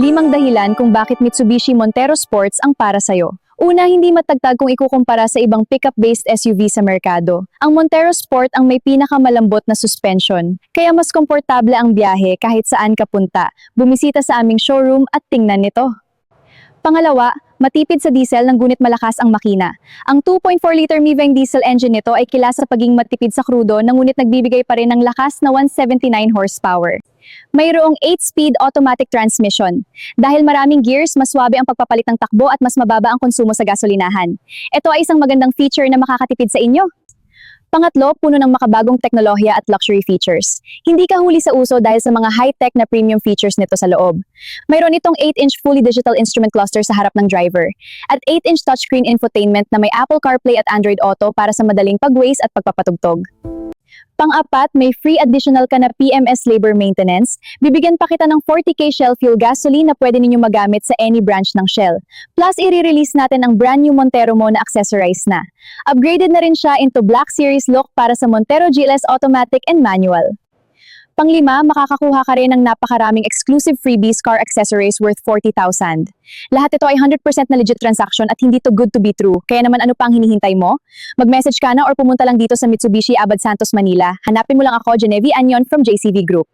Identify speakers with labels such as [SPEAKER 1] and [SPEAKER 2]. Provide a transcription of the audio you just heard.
[SPEAKER 1] 5 dahilan kung bakit Mitsubishi Montero Sports ang para sa'yo. Una, hindi matagtag kung ikukumpara sa ibang pickup-based SUV sa merkado. Ang Montero Sport ang may pinakamalambot na suspension, kaya mas komportable ang biyahe kahit saan ka punta. Bumisita sa aming showroom at tingnan nito. Pangalawa, matipid sa diesel ng ngunit malakas ang makina. Ang 2.4-liter Miveng diesel engine nito ay kilala sa pagiging matipid sa krudo na ngunit nagbibigay pa rin ng lakas na 179 horsepower. Mayroong 8-speed automatic transmission. Dahil maraming gears, mas swabe ang pagpapalit ng takbo at mas mababa ang konsumo sa gasolinahan. Ito ay isang magandang feature na makakatipid sa inyo. Pangatlo, puno ng makabagong teknolohiya at luxury features. Hindi ka huli sa uso dahil sa mga high-tech na premium features nito sa loob. Mayroon itong 8-inch fully digital instrument cluster sa harap ng driver at 8-inch touchscreen infotainment na may Apple CarPlay at Android Auto para sa madaling pag-waze at pagpapatugtog. Pang-apat, may free additional ka na PMS labor maintenance. Bibigyan pa kita ng 40k Shell fuel gasoline na pwede ninyo magamit sa any branch ng Shell. Plus, i-release natin ang brand new Montero Mo na accessorized na. Upgraded na rin siya into Black Series look para sa Montero GLS Automatic and Manual. Panglima, makakakuha ka rin ng napakaraming exclusive freebies car accessories worth 40,000. Lahat ito ay 100% na legit transaction at hindi to good to be true. Kaya naman ano pang hinihintay mo? Mag-message ka na or pumunta lang dito sa Mitsubishi Abad Santos, Manila. Hanapin mo lang ako, Genevieve Anyon from JCV Group.